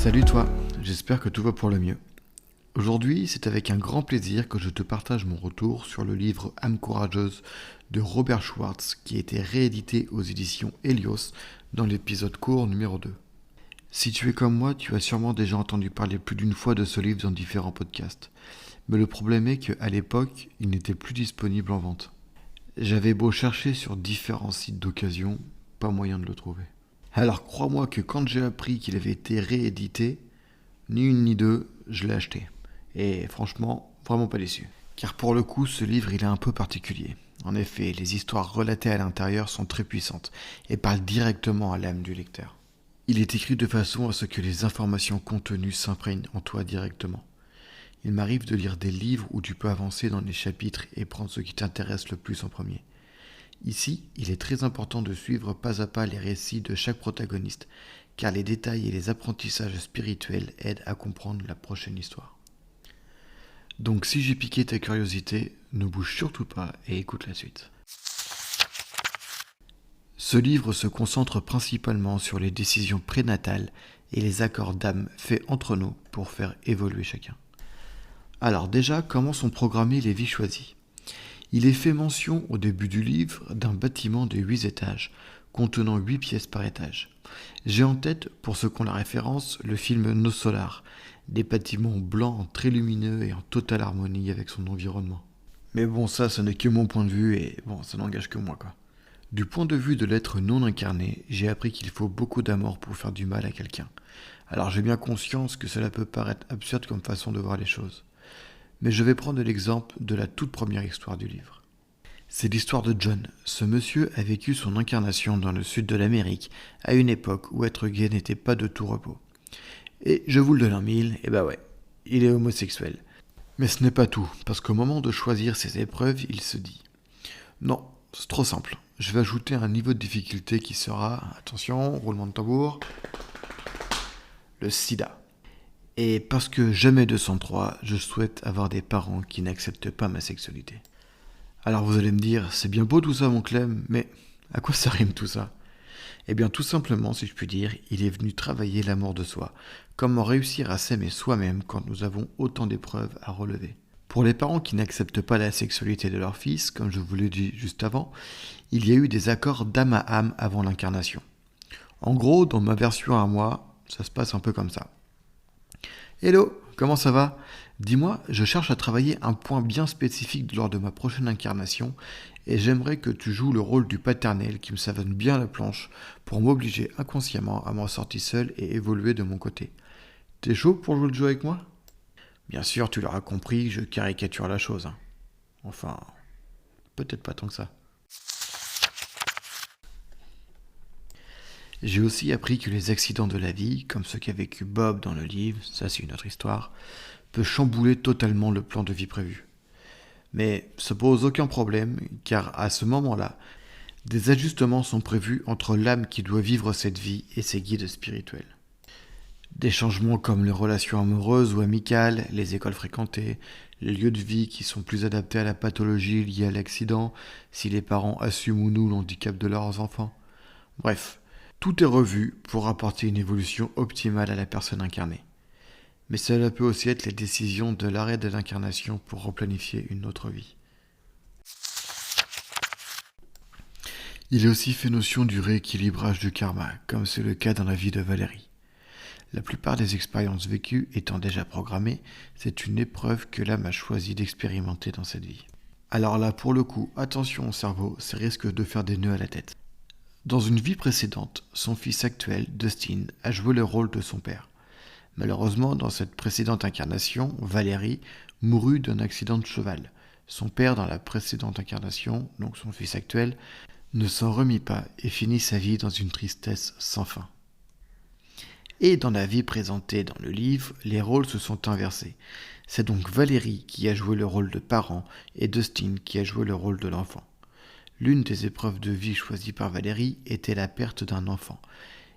Salut toi, j'espère que tout va pour le mieux. Aujourd'hui, c'est avec un grand plaisir que je te partage mon retour sur le livre Âme courageuse de Robert Schwartz qui a été réédité aux éditions Helios dans l'épisode court numéro 2. Si tu es comme moi, tu as sûrement déjà entendu parler plus d'une fois de ce livre dans différents podcasts. Mais le problème est qu'à l'époque, il n'était plus disponible en vente. J'avais beau chercher sur différents sites d'occasion, pas moyen de le trouver. Alors crois-moi que quand j'ai appris qu'il avait été réédité, ni une ni deux, je l'ai acheté. Et franchement, vraiment pas déçu. Car pour le coup, ce livre il est un peu particulier. En effet, les histoires relatées à l'intérieur sont très puissantes et parlent directement à l'âme du lecteur. Il est écrit de façon à ce que les informations contenues s'imprègnent en toi directement. Il m'arrive de lire des livres où tu peux avancer dans les chapitres et prendre ce qui t'intéresse le plus en premier. Ici, il est très important de suivre pas à pas les récits de chaque protagoniste, car les détails et les apprentissages spirituels aident à comprendre la prochaine histoire. Donc si j'ai piqué ta curiosité, ne bouge surtout pas et écoute la suite. Ce livre se concentre principalement sur les décisions prénatales et les accords d'âme faits entre nous pour faire évoluer chacun. Alors déjà, comment sont programmées les vies choisies ? Il est fait mention au début du livre d'un bâtiment de 8 étages, contenant 8 pièces par étage. J'ai en tête, pour ceux qui ont la référence, le film Nos Solar, des bâtiments blancs très lumineux et en totale harmonie avec son environnement. Mais bon, ça n'est que mon point de vue et bon, ça n'engage que moi quoi. Du point de vue de l'être non incarné, j'ai appris qu'il faut beaucoup d'amour pour faire du mal à quelqu'un. Alors j'ai bien conscience que cela peut paraître absurde comme façon de voir les choses. Mais je vais prendre l'exemple de la toute première histoire du livre. C'est l'histoire de John. Ce monsieur a vécu son incarnation dans le sud de l'Amérique, à une époque où être gay n'était pas de tout repos. Et je vous le donne en mille, et bah ouais, il est homosexuel. Mais ce n'est pas tout, parce qu'au moment de choisir ses épreuves, il se dit « Non, c'est trop simple, je vais ajouter un niveau de difficulté qui sera, attention, roulement de tambour, le sida. » Et parce que jamais 203, je souhaite avoir des parents qui n'acceptent pas ma sexualité. Alors vous allez me dire, c'est bien beau tout ça mon Clem, mais à quoi ça rime tout ça ? Eh bien tout simplement, si je puis dire, il est venu travailler l'amour de soi. Comment réussir à s'aimer soi-même quand nous avons autant d'épreuves à relever ? Pour les parents qui n'acceptent pas la sexualité de leur fils, comme je vous l'ai dit juste avant, il y a eu des accords d'âme à âme avant l'incarnation. En gros, dans ma version à moi, ça se passe un peu comme ça. Hello, comment ça va ? Dis-moi, je cherche à travailler un point bien spécifique lors de ma prochaine incarnation et j'aimerais que tu joues le rôle du paternel qui me savonne bien la planche pour m'obliger inconsciemment à m'en sortir seul et évoluer de mon côté. T'es chaud pour jouer le jeu avec moi ? Bien sûr, tu l'auras compris, je caricature la chose. Enfin, peut-être pas tant que ça. J'ai aussi appris que les accidents de la vie, comme ceux qu'a vécu Bob dans le livre, ça c'est une autre histoire, peut chambouler totalement le plan de vie prévu. Mais ça pose aucun problème, car à ce moment-là, des ajustements sont prévus entre l'âme qui doit vivre cette vie et ses guides spirituels. Des changements comme les relations amoureuses ou amicales, les écoles fréquentées, les lieux de vie qui sont plus adaptés à la pathologie liée à l'accident, si les parents assument ou non l'handicap de leurs enfants. Bref, tout est revu pour apporter une évolution optimale à la personne incarnée. Mais cela peut aussi être les décisions de l'arrêt de l'incarnation pour replanifier une autre vie. Il est aussi fait notion du rééquilibrage du karma, comme c'est le cas dans la vie de Valérie. La plupart des expériences vécues étant déjà programmées, c'est une épreuve que l'âme a choisi d'expérimenter dans cette vie. Alors là, pour le coup, attention au cerveau, ça risque de faire des nœuds à la tête. Dans une vie précédente, son fils actuel, Dustin, a joué le rôle de son père. Malheureusement, dans cette précédente incarnation, Valérie mourut d'un accident de cheval. Son père, dans la précédente incarnation, donc son fils actuel, ne s'en remit pas et finit sa vie dans une tristesse sans fin. Et dans la vie présentée dans le livre, les rôles se sont inversés. C'est donc Valérie qui a joué le rôle de parent et Dustin qui a joué le rôle de l'enfant. L'une des épreuves de vie choisies par Valérie était la perte d'un enfant.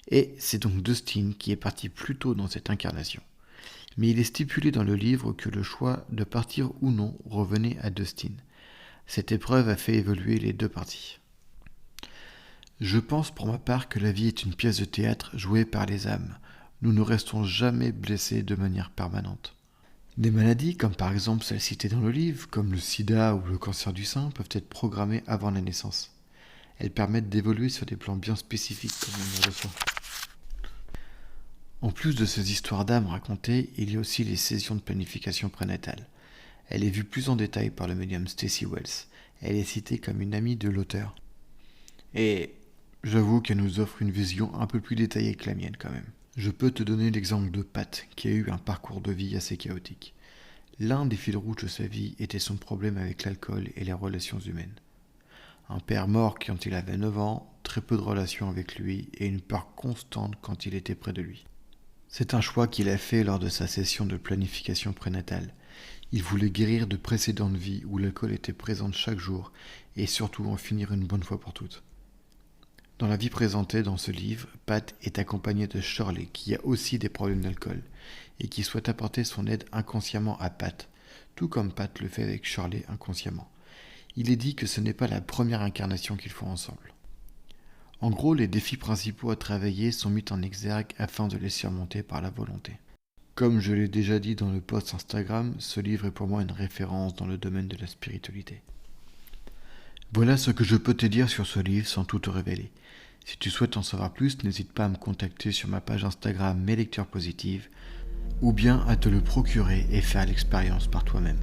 Et c'est donc Dustin qui est parti plus tôt dans cette incarnation. Mais il est stipulé dans le livre que le choix de partir ou non revenait à Dustin. Cette épreuve a fait évoluer les deux parties. Je pense pour ma part que la vie est une pièce de théâtre jouée par les âmes. nous ne restons jamais blessés de manière permanente. Des maladies, comme par exemple celles citées dans le livre, comme le sida ou le cancer du sein, peuvent être programmées avant la naissance. Elles permettent d'évoluer sur des plans bien spécifiques, comme on le reçoit. En plus de ces histoires d'âmes racontées, il y a aussi les sessions de planification prénatale. Elle est vue plus en détail par le médium Stacy Wells. Elle est citée comme une amie de l'auteur. Et j'avoue qu'elle nous offre une vision un peu plus détaillée que la mienne quand même. Je peux te donner l'exemple de Pat, qui a eu un parcours de vie assez chaotique. L'un des fils rouges de sa vie était son problème avec l'alcool et les relations humaines. Un père mort quand il avait 9 ans, très peu de relations avec lui et une peur constante quand il était près de lui. C'est un choix qu'il a fait lors de sa session de planification prénatale. Il voulait guérir de précédentes vies où l'alcool était présent chaque jour et surtout en finir une bonne fois pour toutes. Dans la vie présentée dans ce livre, Pat est accompagné de Shirley qui a aussi des problèmes d'alcool et qui souhaite apporter son aide inconsciemment à Pat, tout comme Pat le fait avec Shirley inconsciemment. Il est dit que ce n'est pas la première incarnation qu'ils font ensemble. En gros, les défis principaux à travailler sont mis en exergue afin de les surmonter par la volonté. Comme je l'ai déjà dit dans le post Instagram, ce livre est pour moi une référence dans le domaine de la spiritualité. Voilà ce que je peux te dire sur ce livre sans tout te révéler. Si tu souhaites en savoir plus, n'hésite pas à me contacter sur ma page Instagram Mes Lectures Positives ou bien à te le procurer et faire l'expérience par toi-même.